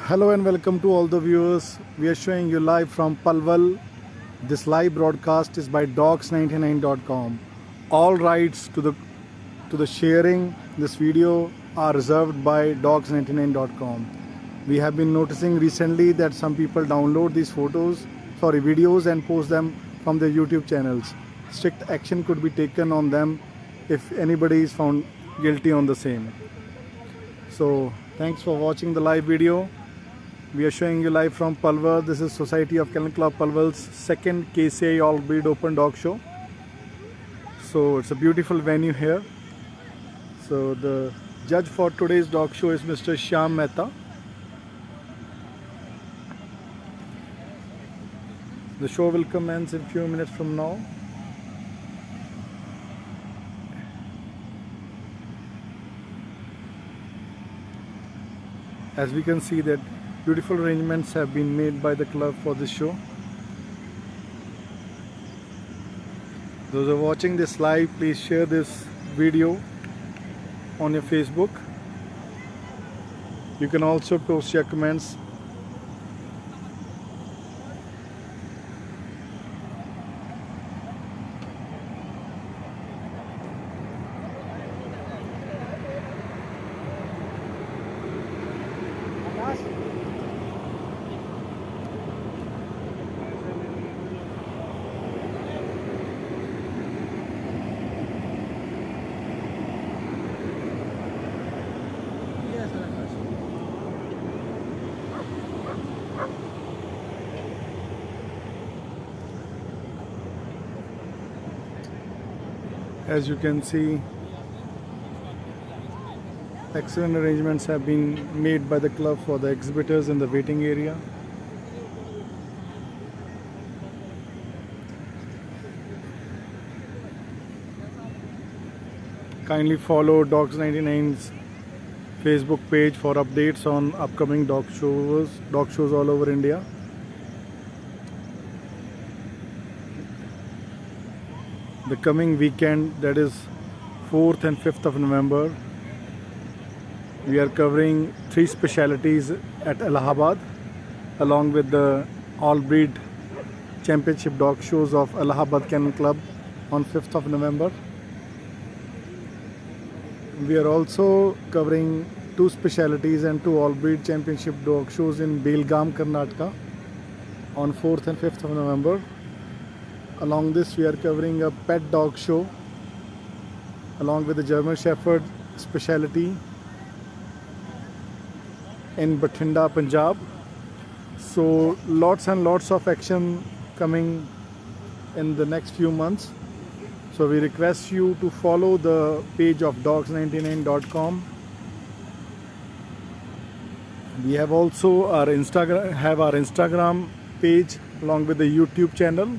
Hello and welcome to all the viewers. We are showing you live from Palwal. This live broadcast is by Dogs99.com. All rights to the sharing this video are reserved by Dogs99.com. We have been noticing recently that some people download these videos and post them from their YouTube channels. Strict action could be taken on them if anybody is found guilty on the same. So thanks for watching the live video. We are showing you live from Palwal. This is Society of Kennel Club Palwal's second KCI All Breed Open Dog Show. So it's a beautiful venue here. So the judge for today's dog show is Mr. Shyam Mehta. The show will commence in a few minutes from now. As we can see that beautiful arrangements have been made by the club for this show. Those who are watching this live, please share this video on your Facebook. You can also post your comments. As you can see, excellent arrangements have been made by the club for the exhibitors in the waiting area. Kindly follow Dogs99's Facebook page for updates on upcoming dog shows all over India. The coming weekend, that is 4th and 5th of November, we are covering 3 specialities at Allahabad along with the All Breed Championship Dog Shows of Allahabad Kennel Club on 5th of November. We are also covering 2 specialities and 2 All Breed Championship Dog Shows in Belgaum, Karnataka on 4th and 5th of November. Along this, we are covering a pet dog show along with the German Shepherd speciality in Bathinda, Punjab. So lots and lots of action coming in the next few months. So we request you to follow the page of Dogs99.com. We have also our Instagram page along with the YouTube channel.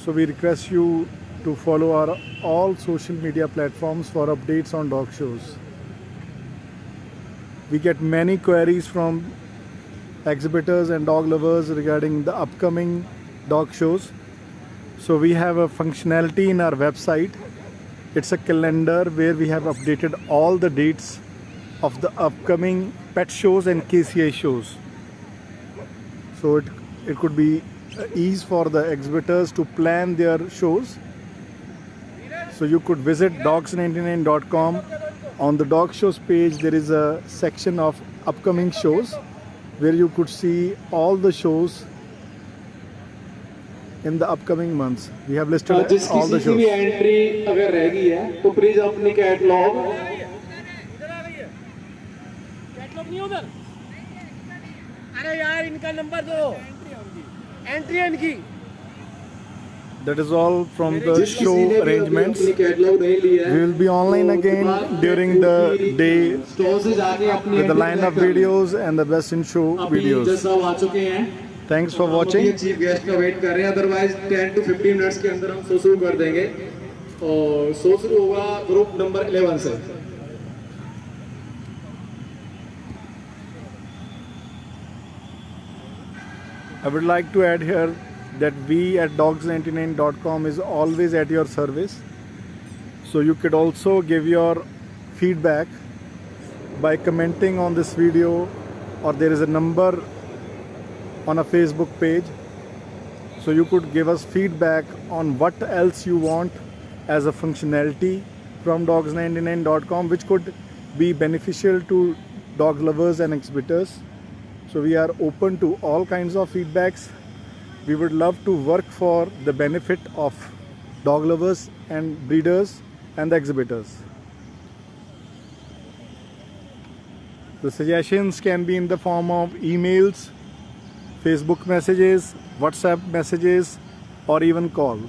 So we request you to follow our all social media platforms for updates on dog shows. We get many queries from exhibitors and dog lovers regarding the upcoming dog shows. So we have a functionality in our website. It's a calendar where we have updated all the dates of the upcoming pet shows and KCI shows. So it could be ease for the exhibitors to plan their shows. So you could visit Dogs99.com. On the dog shows page, there is a section of upcoming shows where you could see all the shows in the upcoming months. We have listed all the shows. किसी भी entry अगर रह गई है तो please अपनी catalogue नहीं उधर। अरे यार इनका नंबर दो, एंट्री है इनकी। That is all from the show arrangements. We will be online again during the day with the lineup videos and the best in show videos. Thanks for watching. Chief guest का wait कर रहे हैं, otherwise 10 to 15 minutes के अंदर हम show शुरू कर देंगे और शो शुरू होगा ग्रुप नंबर 11 से। I would like to add here that we at Dogs99.com is always at your service. So you could also give your feedback by commenting on this video or there is a number on a Facebook page, so you could give us feedback on what else you want as a functionality from Dogs99.com, which could be beneficial to dog lovers and exhibitors. So we are open to all kinds of feedbacks. We would love to work for the benefit of dog lovers and breeders and the exhibitors. The suggestions can be in the form of emails, Facebook messages, WhatsApp messages, or even call.